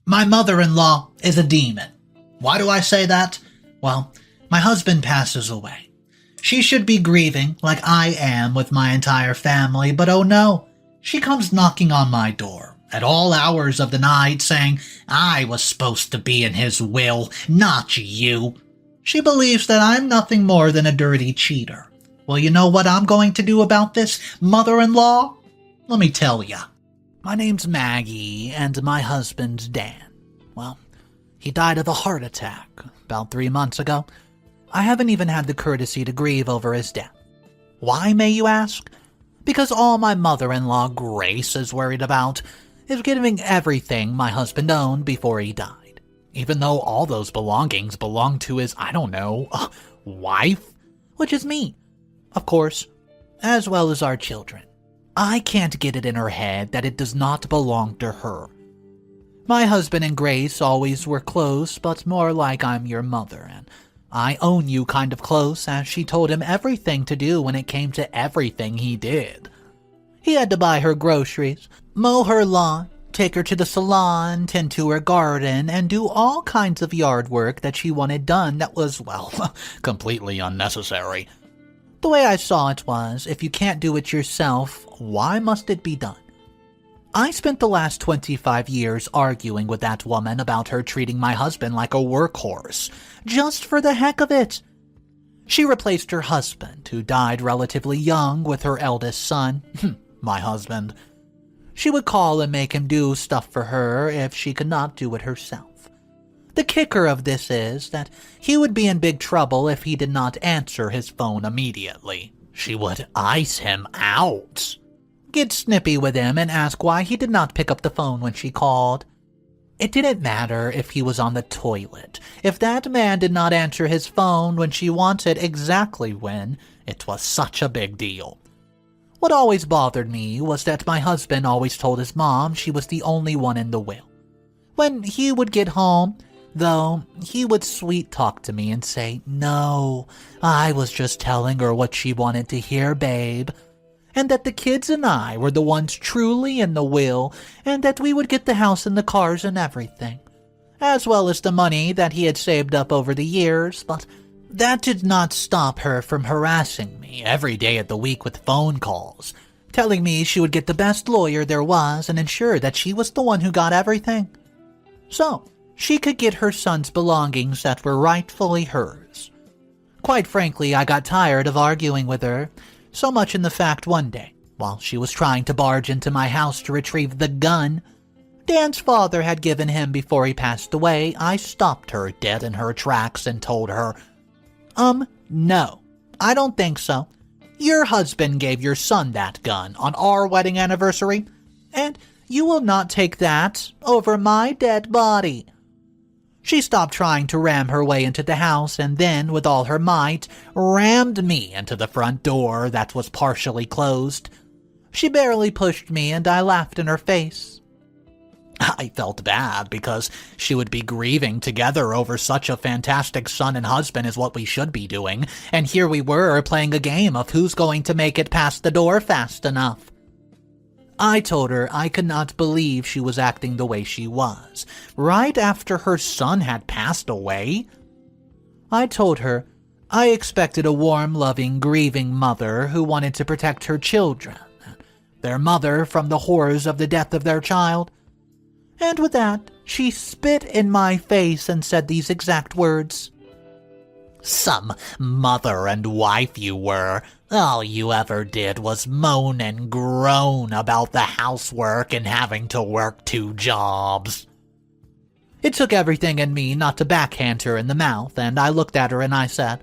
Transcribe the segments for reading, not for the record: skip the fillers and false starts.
My mother-in-law is a demon. Why do I say that? Well, my husband passes away. She should be grieving like I am with my entire family, but oh no, she comes knocking on my door at all hours of the night saying I was supposed to be in his will, not you. She believes that I'm nothing more than a dirty cheater. Well, you know what I'm going to do about this, mother-in-law? Let me tell ya. My name's Maggie, and my husband's Dan. Well, he died of a heart attack about 3 months ago. I haven't even had the courtesy to grieve over his death. Why, may you ask? Because all my mother-in-law, Grace, is worried about is giving everything my husband owned before he died. Even though all those belongings belong to his, wife, which is me, of course, as well as our children. I can't get it in her head that it does not belong to her. My husband and Grace always were close, but more like I'm your mother, and I own you kind of close, as she told him everything to do when it came to everything he did. He had to buy her groceries, mow her lawn, take her to the salon, tend to her garden, and do all kinds of yard work that she wanted done that was, completely unnecessary. The way I saw it was, if you can't do it yourself, why must it be done? I spent the last 25 years arguing with that woman about her treating my husband like a workhorse, just for the heck of it. She replaced her husband, who died relatively young, with her eldest son, my husband. She would call and make him do stuff for her if she could not do it herself. The kicker of this is that he would be in big trouble if he did not answer his phone immediately. She would ice him out, get snippy with him, and ask why he did not pick up the phone when she called. It didn't matter if he was on the toilet. If that man did not answer his phone when she wanted exactly when, it was such a big deal. What always bothered me was that my husband always told his mom she was the only one in the will. When he would get home, though, he would sweet talk to me and say, "No, I was just telling her what she wanted to hear, babe," and that the kids and I were the ones truly in the will, and that we would get the house and the cars and everything, as well as the money that he had saved up over the years, but that did not stop her from harassing me every day of the week with phone calls, telling me she would get the best lawyer there was and ensure that she was the one who got everything, so she could get her son's belongings that were rightfully hers. Quite frankly, I got tired of arguing with her, so much in the fact one day, while she was trying to barge into my house to retrieve the gun Dan's father had given him before he passed away, I stopped her dead in her tracks and told her, no, I don't think so. Your husband gave your son that gun on our wedding anniversary, and you will not take that over my dead body." She stopped trying to ram her way into the house and then, with all her might, rammed me into the front door that was partially closed. She barely pushed me, and I laughed in her face. I felt bad because she would be grieving together over such a fantastic son and husband is what we should be doing, and here we were playing a game of who's going to make it past the door fast enough. I told her I could not believe she was acting the way she was, right after her son had passed away. I told her I expected a warm, loving, grieving mother who wanted to protect her children, their mother from the horrors of the death of their child. And with that, she spit in my face and said these exact words. "Some mother and wife you were. All you ever did was moan and groan about the housework and having to work 2 jobs. It took everything in me not to backhand her in the mouth, and I looked at her and I said,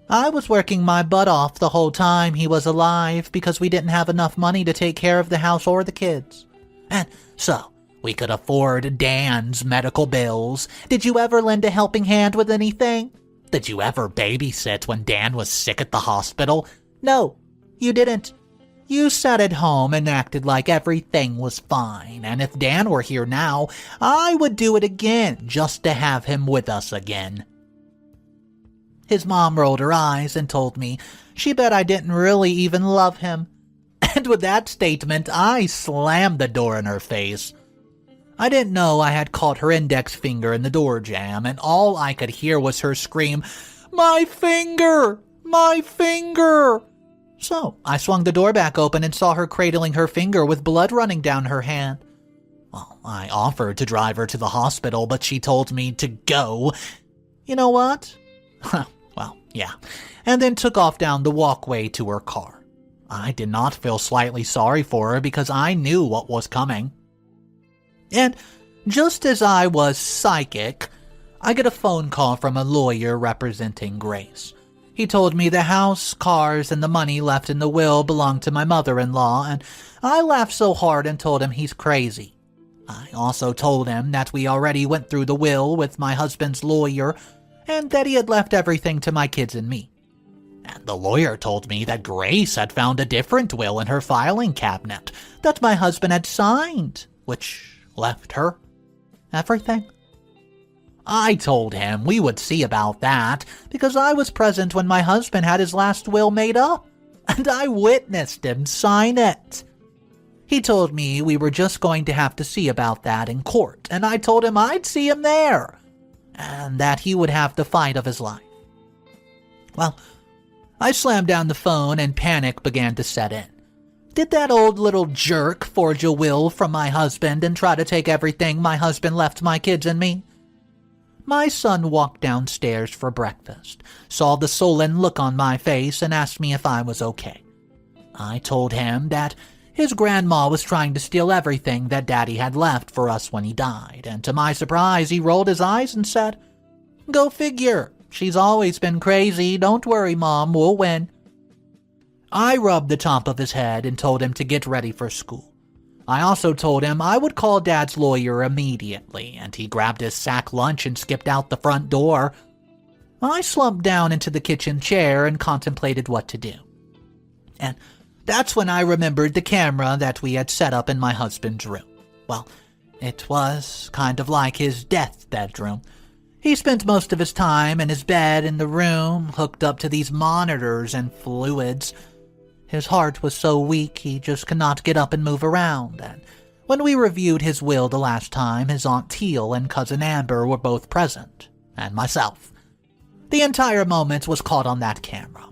I was working my butt off the whole time he was alive because we didn't have enough money to take care of the house or the kids. And so, we could afford Dan's medical bills. Did you ever lend a helping hand with anything? Did you ever babysit when Dan was sick at the hospital? No, you didn't. You sat at home and acted like everything was fine, and if Dan were here now, I would do it again just to have him with us again." His mom rolled her eyes and told me she bet I didn't really even love him. And with that statement, I slammed the door in her face. I didn't know I had caught her index finger in the door jamb, and all I could hear was her scream, "My finger! My finger!" So I swung the door back open and saw her cradling her finger with blood running down her hand. Well, I offered to drive her to the hospital, but she told me to go. You know what? Well, yeah. And then took off down the walkway to her car. I did not feel slightly sorry for her because I knew what was coming. And just as I was psychic, I get a phone call from a lawyer representing Grace. He told me the house, cars, and the money left in the will belonged to my mother-in-law, and I laughed so hard and told him he's crazy. I also told him that we already went through the will with my husband's lawyer, and that he had left everything to my kids and me. And the lawyer told me that Grace had found a different will in her filing cabinet that my husband had signed, which left her everything. I told him we would see about that because I was present when my husband had his last will made up, and I witnessed him sign it. He told me we were just going to have to see about that in court, and I told him I'd see him there, and that he would have the fight of his life. Well, I slammed down the phone and panic began to set in. Did that old little jerk forge a will from my husband and try to take everything my husband left my kids and me? My son walked downstairs for breakfast, saw the sullen look on my face, and asked me if I was okay. I told him that his grandma was trying to steal everything that Daddy had left for us when he died, and to my surprise, he rolled his eyes and said, "Go figure. She's always been crazy. Don't worry, Mom, we'll win." I rubbed the top of his head and told him to get ready for school. I also told him I would call Dad's lawyer immediately, and he grabbed his sack lunch and skipped out the front door. I slumped down into the kitchen chair and contemplated what to do. And that's when I remembered the camera that we had set up in my husband's room. Well, it was kind of like his death bedroom. He spent most of his time in his bed in the room, hooked up to these monitors and fluids. His heart was so weak he just could not get up and move around, and when we reviewed his will the last time, his Aunt Teal and Cousin Amber were both present, and myself. The entire moment was caught on that camera.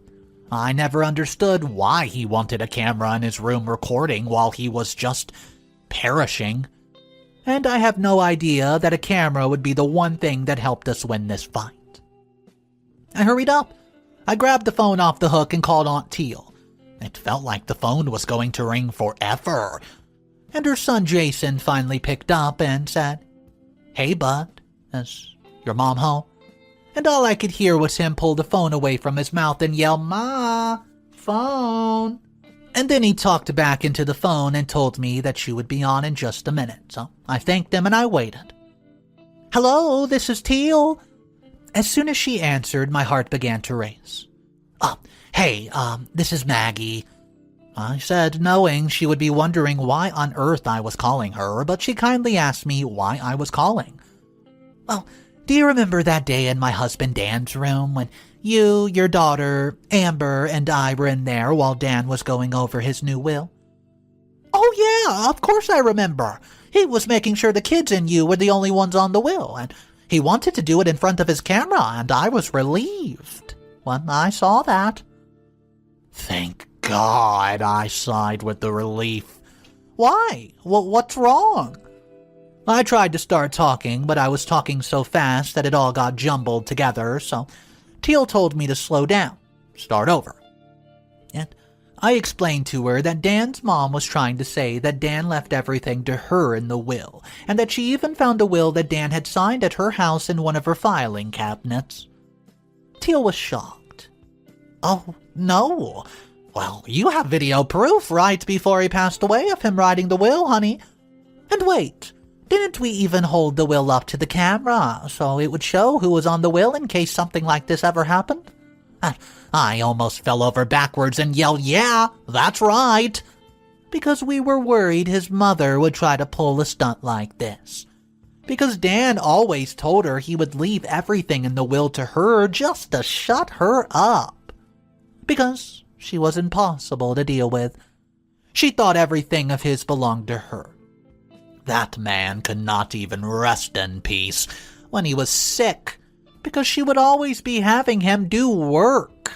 I never understood why he wanted a camera in his room recording while he was just perishing, and I have no idea that a camera would be the one thing that helped us win this fight. I hurried up. I grabbed the phone off the hook and called Aunt Teal. It felt like the phone was going to ring forever. And her son Jason finally picked up and said, "Hey, bud, is your mom home?" And all I could hear was him pull the phone away from his mouth and yell, "Ma, phone." And then he talked back into the phone and told me that she would be on in just a minute. So I thanked him and I waited. "Hello, this is Teal." As soon as she answered, my heart began to race. Hey, this is Maggie," I said, knowing she would be wondering why on earth I was calling her, but she kindly asked me why I was calling. "Well, do you remember that day in my husband Dan's room when you, your daughter, Amber, and I were in there while Dan was going over his new will?" "Oh yeah, of course I remember. He was making sure the kids and you were the only ones on the will, and he wanted to do it in front of his camera, and I was relieved when I saw that." "Thank God," I sighed with the relief. "Why? What's wrong?" I tried to start talking, but I was talking so fast that it all got jumbled together, so Teal told me to slow down, start over. And I explained to her that Dan's mom was trying to say that Dan left everything to her in the will, and that she even found a will that Dan had signed at her house in one of her filing cabinets. Teal was shocked. "Oh, no. Well, you have video proof right before he passed away of him writing the will, honey. And wait, didn't we even hold the will up to the camera so it would show who was on the will in case something like this ever happened?" I almost fell over backwards and yelled, "Yeah, that's right," because we were worried his mother would try to pull a stunt like this. Because Dan always told her he would leave everything in the will to her just to shut her up. Because she was impossible to deal with. She thought everything of his belonged to her. That man could not even rest in peace when he was sick, because she would always be having him do work.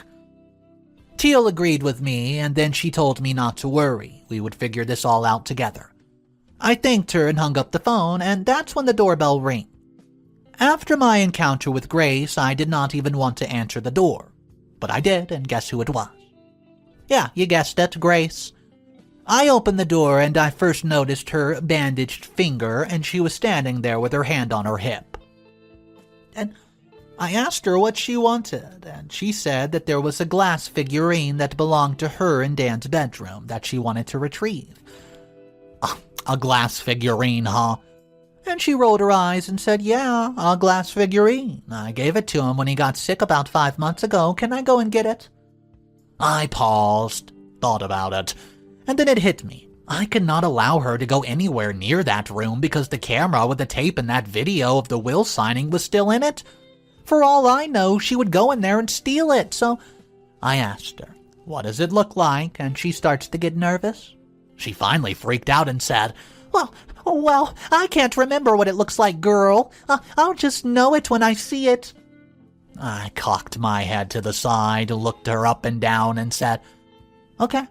Teal agreed with me, and then she told me not to worry. We would figure this all out together. I thanked her and hung up the phone, and that's when the doorbell rang. After my encounter with Grace, I did not even want to answer the door. But I did, and guess who it was? Yeah, you guessed it, Grace. I opened the door, and I first noticed her bandaged finger, and she was standing there with her hand on her hip. And I asked her what she wanted, and she said that there was a glass figurine that belonged to her in Dan's bedroom that she wanted to retrieve. A glass figurine, huh? And she rolled her eyes and said, yeah, a glass figurine. I gave it to him when he got sick about 5 months ago. Can I go and get it? I paused, thought about it, and then it hit me. I could not allow her to go anywhere near that room because the camera with the tape and that video of the will signing was still in it. For all I know, she would go in there and steal it. So I asked her, what does it look like? And she starts to get nervous. She finally freaked out and said, Well, I can't remember what it looks like, girl. I'll just know it when I see it. I cocked my head to the side, looked her up and down, and said, okay,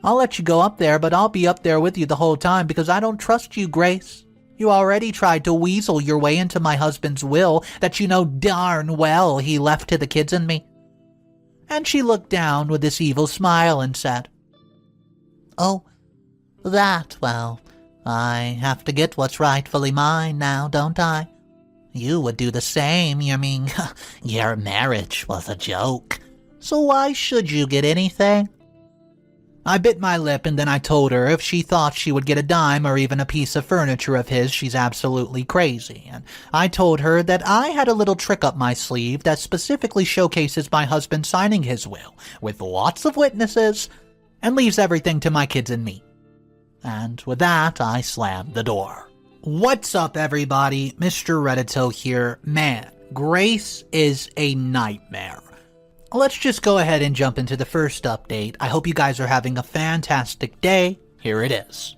I'll let you go up there, but I'll be up there with you the whole time because I don't trust you, Grace. You already tried to weasel your way into my husband's will that you know darn well he left to the kids and me. And she looked down with this evil smile and said, oh, that, well, I have to get what's rightfully mine now, don't I? You would do the same, you mean, your marriage was a joke. So why should you get anything? I bit my lip and then I told her if she thought she would get a dime or even a piece of furniture of his, she's absolutely crazy. And I told her that I had a little trick up my sleeve that specifically showcases my husband signing his will with lots of witnesses and leaves everything to my kids and me. And with that, I slammed the door. What's up, everybody? Mr. Reddito here. Man, Grace is a nightmare. Let's just go ahead and jump into the first update. I hope you guys are having a fantastic day. Here it is.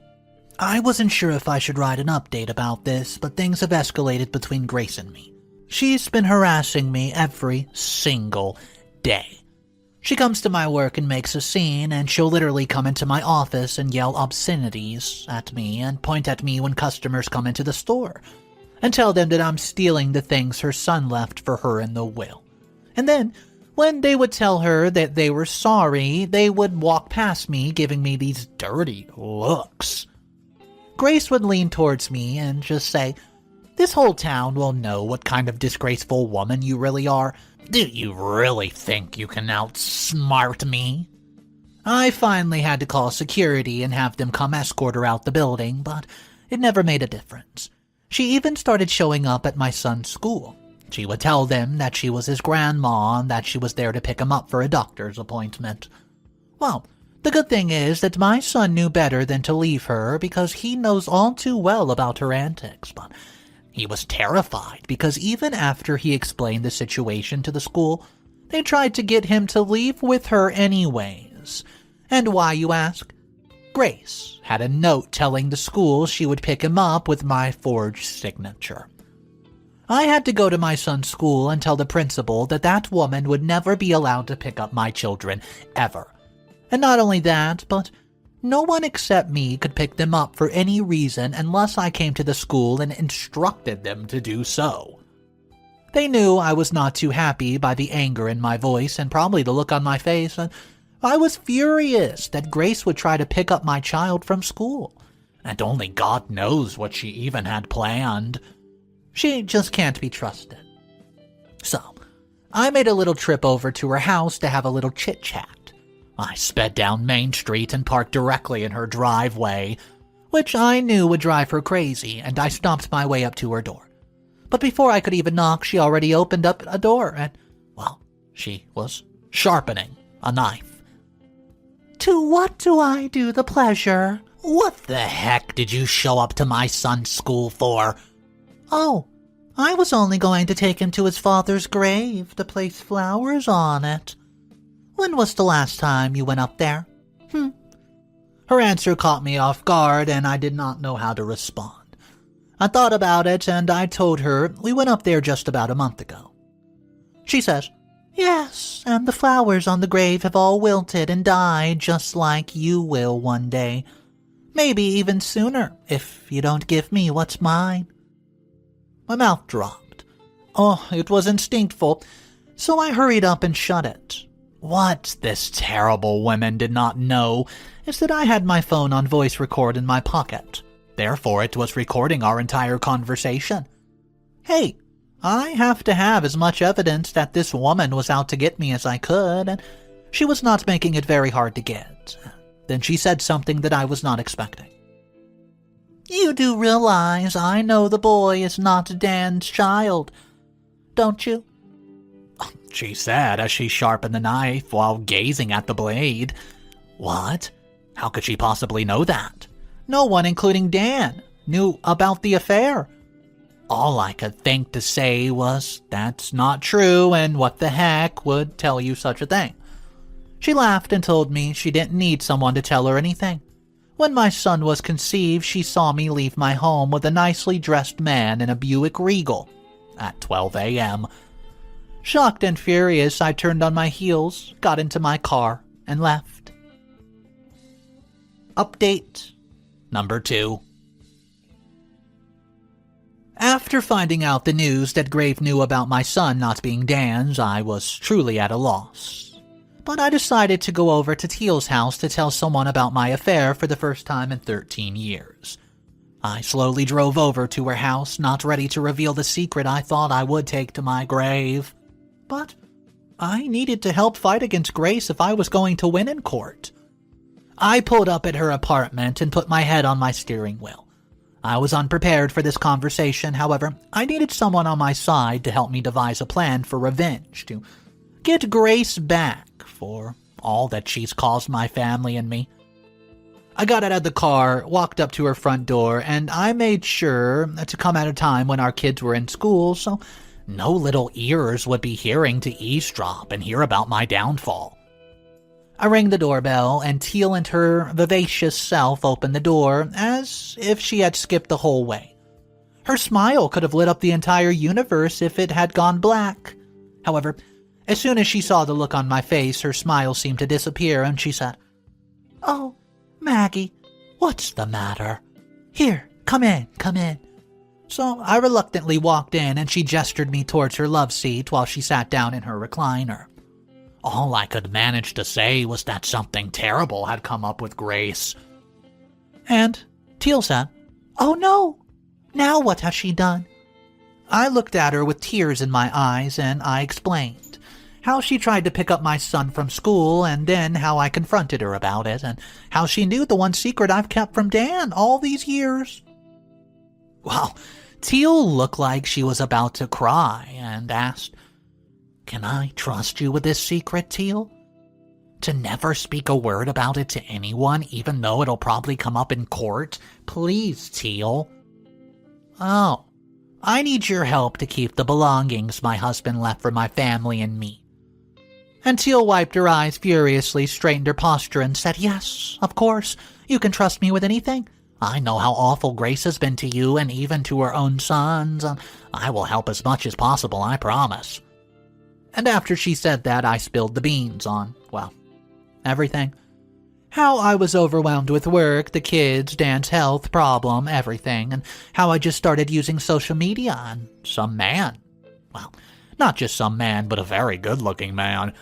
I wasn't sure if I should write an update about this, but things have escalated between Grace and me. She's been harassing me every single day. She comes to my work and makes a scene, and she'll literally come into my office and yell obscenities at me and point at me when customers come into the store, and tell them that I'm stealing the things her son left for her in the will. And then, when they would tell her that they were sorry, they would walk past me, giving me these dirty looks. Grace would lean towards me and just say, this whole town will know what kind of disgraceful woman you really are. Do you really think you can outsmart me? I finally had to call security and have them come escort her out the building, but it never made a difference. She even started showing up at my son's school. She would tell them that she was his grandma and that she was there to pick him up for a doctor's appointment. Well, the good thing is that my son knew better than to leave her because he knows all too well about her antics, but he was terrified because even after he explained the situation to the school, they tried to get him to leave with her anyways. And why, you ask? Grace had a note telling the school she would pick him up with my forged signature. I had to go to my son's school and tell the principal that that woman would never be allowed to pick up my children, ever. And not only that, but no one except me could pick them up for any reason unless I came to the school and instructed them to do so. They knew I was not too happy by the anger in my voice and probably the look on my face, and I was furious that Grace would try to pick up my child from school. And only God knows what she even had planned. She just can't be trusted. So, I made a little trip over to her house to have a little chit-chat. I sped down Main Street and parked directly in her driveway, which I knew would drive her crazy, and I stomped my way up to her door. But before I could even knock, she already opened up a door, and, well, she was sharpening a knife. To what do I do the pleasure? What the heck did you show up to my son's school for? Oh, I was only going to take him to his father's grave to place flowers on it. When was the last time you went up there? Her answer caught me off guard, and I did not know how to respond. I thought about it and I told her we went up there just about a month ago. She says, "Yes, and the flowers on the grave have all wilted and died just like you will one day. Maybe even sooner if you don't give me what's mine." My mouth dropped. Oh, it was instinctful, so I hurried up and shut it. What this terrible woman did not know is that I had my phone on voice record in my pocket. Therefore, it was recording our entire conversation. Hey, I have to have as much evidence that this woman was out to get me as I could, and she was not making it very hard to get. Then she said something that I was not expecting. "You do realize I know the boy is not Dan's child, don't you?" She said as she sharpened the knife while gazing at the blade. What? How could she possibly know that? No one, including Dan, knew about the affair. All I could think to say was, "That's not true, and what the heck would tell you such a thing?" She laughed and told me she didn't need someone to tell her anything. When my son was conceived, she saw me leave my home with a nicely dressed man in a Buick Regal at 12 a.m. Shocked and furious, I turned on my heels, got into my car, and left. Update number 2. After finding out the news that Grave knew about my son not being Dan's, I was truly at a loss. But I decided to go over to Teal's house to tell someone about my affair for the first time in 13 years. I slowly drove over to her house, not ready to reveal the secret I thought I would take to my grave. But I needed to help fight against Grace if I was going to win in court. I pulled up at her apartment and put my head on my steering wheel. I was unprepared for this conversation, however, I needed someone on my side to help me devise a plan for revenge, to get Grace back for all that she's caused my family and me. I got out of the car, walked up to her front door, and I made sure to come at a time when our kids were in school, so no little ears would be hearing to eavesdrop and hear about my downfall. I rang the doorbell, and Teal and her vivacious self opened the door as if she had skipped the whole way. Her smile could have lit up the entire universe if it had gone black. However, as soon as she saw the look on my face, her smile seemed to disappear, and she said, "Oh, Maggie, what's the matter? Here, come in. So I reluctantly walked in, and she gestured me towards her love seat while she sat down in her recliner. All I could manage to say was that something terrible had come up with Grace. And Teal said, "Oh no, now what has she done?" I looked at her with tears in my eyes, and I explained how she tried to pick up my son from school, and then how I confronted her about it, and how she knew the one secret I've kept from Dan all these years. Well, Teal looked like she was about to cry and asked, "Can I trust you with this secret, Teal? To never speak a word about it to anyone, even though it'll probably come up in court? Please, Teal." "Oh, I need your help to keep the belongings my husband left for my family and me." And Teal wiped her eyes furiously, straightened her posture, and said, "Yes, of course, you can trust me with anything. I know how awful Grace has been to you and even to her own sons. I will help as much as possible, I promise." And after she said that, I spilled the beans on, well, everything. How I was overwhelmed with work, the kids, Dan's health problem, everything, and how I just started using social media, and some man, well, not just some man, but a very good-looking man,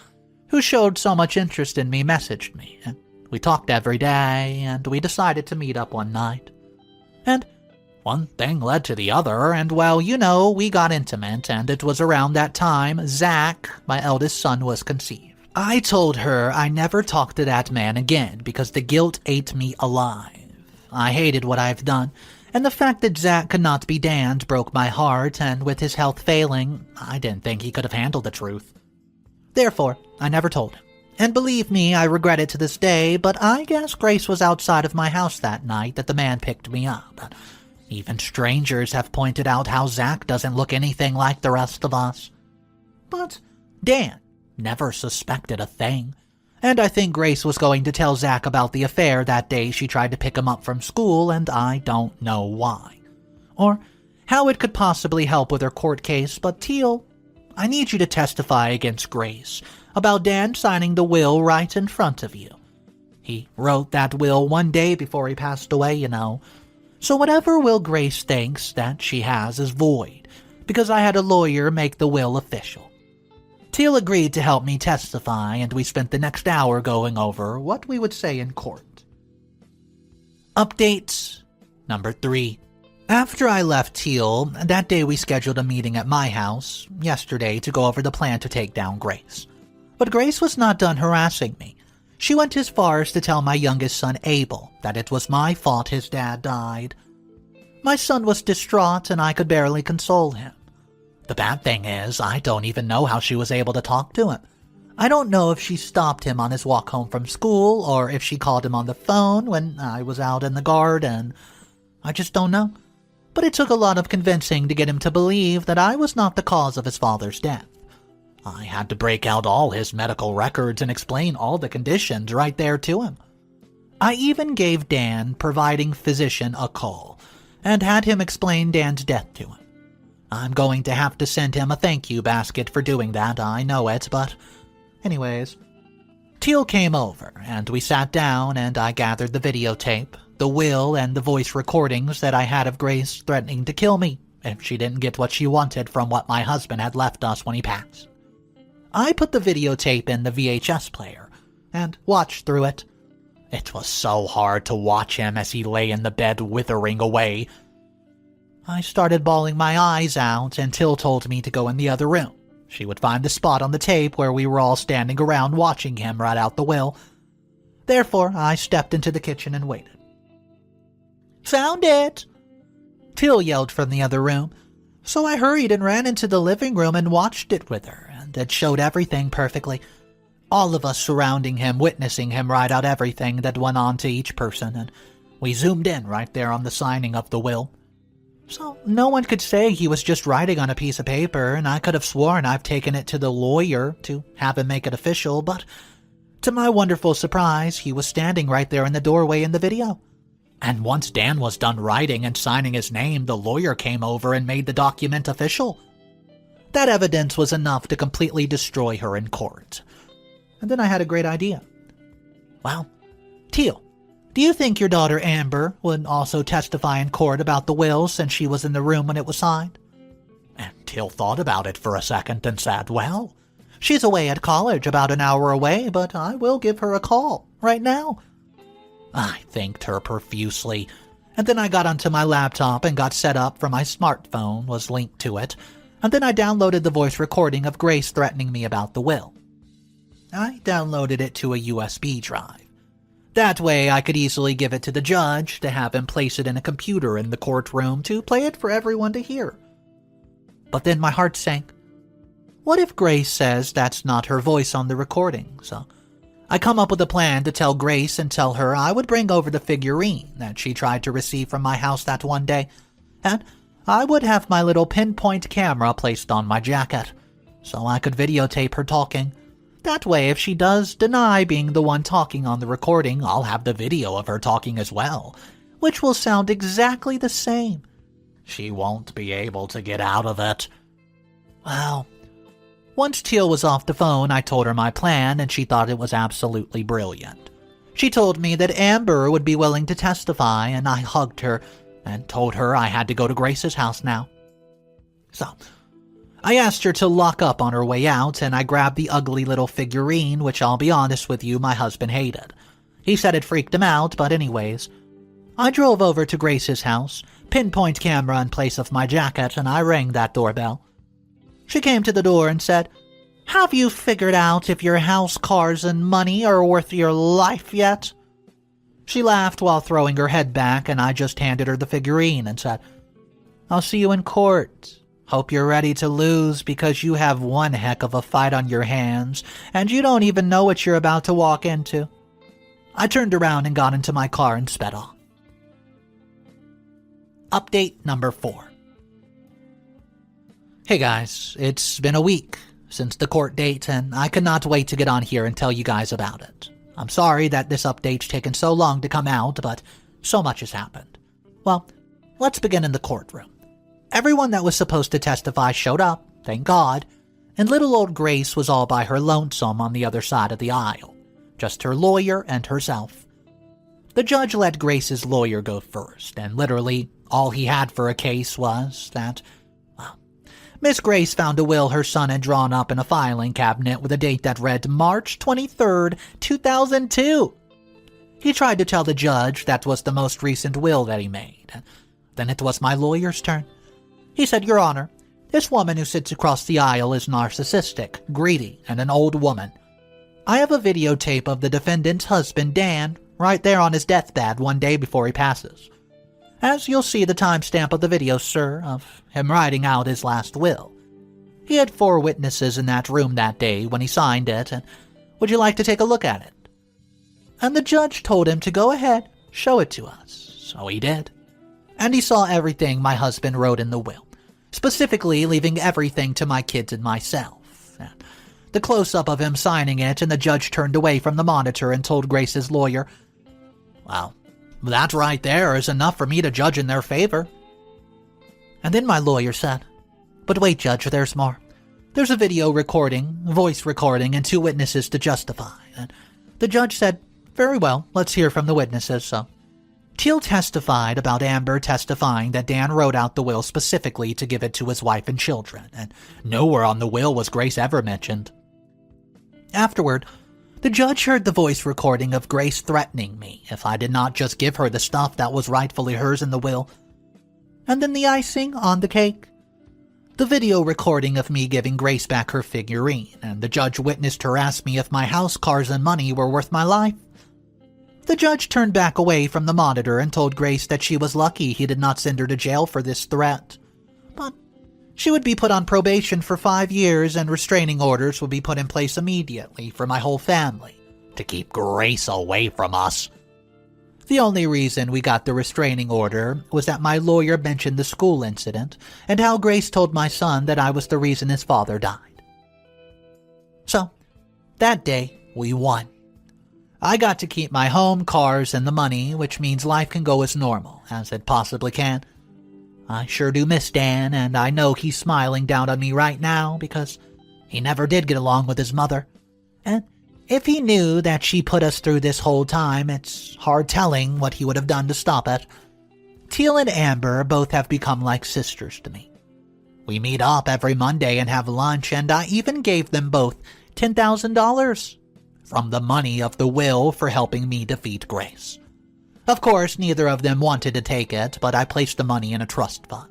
who showed so much interest in me, messaged me, and we talked every day, and we decided to meet up one night. And one thing led to the other, and well, we got intimate, and it was around that time Zach, my eldest son, was conceived. I told her I never talked to that man again because the guilt ate me alive. I hated what I've done, and the fact that Zach could not be Dan's broke my heart, and with his health failing, I didn't think he could have handled the truth. Therefore, I never told him. And believe me, I regret it to this day, but I guess Grace was outside of my house that night that the man picked me up. Even strangers have pointed out how Zach doesn't look anything like the rest of us. But Dan never suspected a thing, and I think Grace was going to tell Zach about the affair that day she tried to pick him up from school, and I don't know why. or how it could possibly help with her court case, but Teal, I need you to testify against Grace about Dan signing the will right in front of you. He wrote that will one day before he passed away, you know. So whatever will Grace thinks that she has is void, because I had a lawyer make the will official. Teal agreed to help me testify, and we spent the next hour going over what we would say in court. Update number 3. After I left Teal, that day we scheduled a meeting at my house, yesterday, to go over the plan to take down Grace. But Grace was not done harassing me. She went as far as to tell my youngest son Abel that it was my fault his dad died. My son was distraught and I could barely console him. The bad thing is, I don't even know how she was able to talk to him. I don't know if she stopped him on his walk home from school or if she called him on the phone when I was out in the garden. I just don't know. But it took a lot of convincing to get him to believe that I was not the cause of his father's death. I had to break out all his medical records and explain all the conditions right there to him. I even gave Dan, providing physician, a call, and had him explain Dan's death to him. I'm going to have to send him a thank you basket for doing that, I know it, but anyways. Teal came over, and we sat down, and I gathered the videotape, the will, and the voice recordings that I had of Grace threatening to kill me if she didn't get what she wanted from what my husband had left us when he passed. I put the videotape in the VHS player and watched through it. It was so hard to watch him as he lay in the bed withering away. I started bawling my eyes out and Till told me to go in the other room. She would find the spot on the tape where we were all standing around watching him write out the will. Therefore, I stepped into the kitchen and waited. "Found it!" Till yelled from the other room, so I hurried and ran into the living room and watched it with her. It showed everything perfectly. All of us surrounding him, witnessing him write out everything that went on to each person, and we zoomed in right there on the signing of the will. So no one could say he was just writing on a piece of paper, and I could have sworn I've taken it to the lawyer to have him make it official, but to my wonderful surprise, he was standing right there in the doorway in the video. And once Dan was done writing and signing his name, the lawyer came over and made the document official. That evidence was enough to completely destroy her in court. And then I had a great idea. Well, Teal, do you think your daughter Amber would also testify in court about the will since she was in the room when it was signed? And Teal thought about it for a second and said, well, she's away at college about an hour away, but I will give her a call right now. I thanked her profusely, and then I got onto my laptop and got set up for my smartphone was linked to it, and then I downloaded the voice recording of Grace threatening me about the will. I downloaded it to a USB drive. That way I could easily give it to the judge to have him place it in a computer in the courtroom to play it for everyone to hear. But then my heart sank. What if Grace says that's not her voice on the recording? So I come up with a plan to tell Grace and tell her I would bring over the figurine that she tried to receive from my house that one day, and I would have my little pinpoint camera placed on my jacket, so I could videotape her talking. That way, if she does deny being the one talking on the recording, I'll have the video of her talking as well, which will sound exactly the same. She won't be able to get out of it. Well, once Teal was off the phone, I told her my plan, and she thought it was absolutely brilliant. She told me that Amber would be willing to testify, and I hugged her and told her I had to go to Grace's house now. So I asked her to lock up on her way out, and I grabbed the ugly little figurine, which I'll be honest with you, my husband hated. He said it freaked him out, but anyways. I drove over to Grace's house, pinpoint camera in place of my jacket, and I rang that doorbell. She came to the door and said, "Have you figured out if your house, cars, and money are worth your life yet?" She laughed while throwing her head back, and I just handed her the figurine and said, "I'll see you in court. Hope you're ready to lose because you have one heck of a fight on your hands, and you don't even know what you're about to walk into." I turned around and got into my car and sped off. Update number 4. Hey guys, it's been a week since the court date, and I could not wait to get on here and tell you guys about it. I'm sorry that this update's taken so long to come out, but so much has happened. Well, let's begin in the courtroom. Everyone that was supposed to testify showed up, thank God, and little old Grace was all by her lonesome on the other side of the aisle, just her lawyer and herself. The judge let Grace's lawyer go first, and literally all he had for a case was that, well, Miss Grace found a will her son had drawn up in a filing cabinet with a date that read March 23rd, 2002. He tried to tell the judge that was the most recent will that he made. Then it was my lawyer's turn. He said, "Your Honor, this woman who sits across the aisle is narcissistic, greedy, and an old woman. I have a videotape of the defendant's husband, Dan, right there on his deathbed one day before he passes. As you'll see the timestamp of the video, sir, of him writing out his last will. He had 4 witnesses in that room that day when he signed it, and would you like to take a look at it?" And the judge told him to go ahead, show it to us. So he did. And he saw everything my husband wrote in the will, specifically leaving everything to my kids and myself. And the close-up of him signing it, and the judge turned away from the monitor and told Grace's lawyer, "Well, that right there is enough for me to judge in their favor." And then my lawyer said, "But wait, Judge, there's more. There's a video recording, voice recording, and 2 witnesses to justify." And the judge said, "Very well, let's hear from the witnesses." So Teal testified about Amber testifying that Dan wrote out the will specifically to give it to his wife and children, and nowhere on the will was Grace ever mentioned. Afterward, the judge heard the voice recording of Grace threatening me if I did not just give her the stuff that was rightfully hers in the will. And then the icing on the cake. The video recording of me giving Grace back her figurine, and the judge witnessed her ask me if my house, cars, and money were worth my life. The judge turned back away from the monitor and told Grace that she was lucky he did not send her to jail for this threat. But she would be put on probation for 5 years, and restraining orders would be put in place immediately for my whole family to keep Grace away from us. The only reason we got the restraining order was that my lawyer mentioned the school incident and how Grace told my son that I was the reason his father died. So, that day, we won. I got to keep my home, cars, and the money, which means life can go as normal as it possibly can. I sure do miss Dan, and I know he's smiling down on me right now because he never did get along with his mother. And if he knew that she put us through this whole time, it's hard telling what he would have done to stop it. Teal and Amber both have become like sisters to me. We meet up every Monday and have lunch, and I even gave them both $10,000 from the money of the will for helping me defeat Grace. Of course, neither of them wanted to take it, but I placed the money in a trust fund.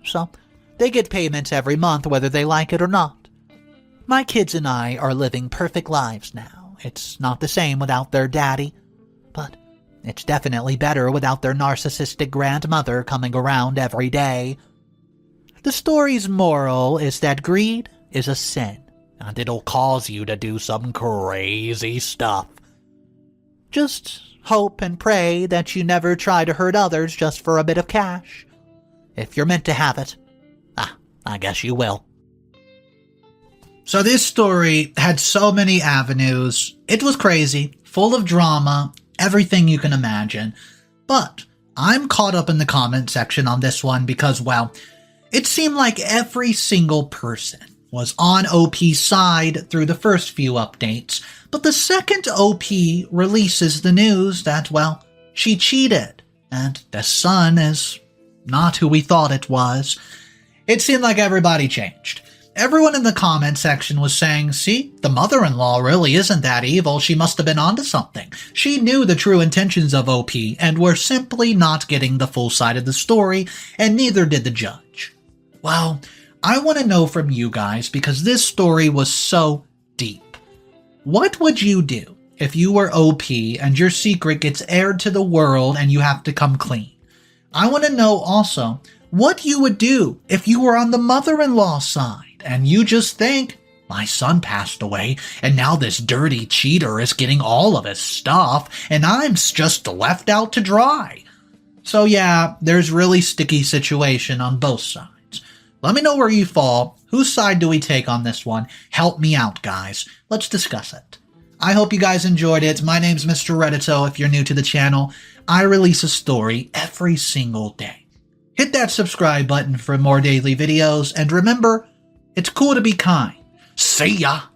So, they get payments every month whether they like it or not. My kids and I are living perfect lives now. It's not the same without their daddy, but it's definitely better without their narcissistic grandmother coming around every day. The story's moral is that greed is a sin, and it'll cause you to do some crazy stuff. Just hope and pray that you never try to hurt others just for a bit of cash. If you're meant to have it, I guess you will. So this story had so many avenues. It was crazy, full of drama, everything you can imagine. But I'm caught up in the comment section on this one because, well, it seemed like every single person was on OP's side through the first few updates. But the second OP releases the news that, well, she cheated, and the son is not who we thought it was. It seemed like everybody changed. Everyone in the comment section was saying, see, the mother-in-law really isn't that evil. She must have been onto something. She knew the true intentions of OP, and we're simply not getting the full side of the story, and neither did the judge. Well, I want to know from you guys, because this story was so deep. What would you do if you were OP and your secret gets aired to the world and you have to come clean? I want to know also what you would do if you were on the mother-in-law side and you just think, my son passed away and now this dirty cheater is getting all of his stuff and I'm just left out to dry. So yeah, there's really sticky situation on both sides. Let me know where you fall. Whose side do we take on this one? Help me out, guys. Let's discuss it. I hope you guys enjoyed it. My name's Mr. Reddito. If you're new to the channel, I release a story every single day. hit that subscribe button for more daily videos, and remember, it's cool to be kind. See ya!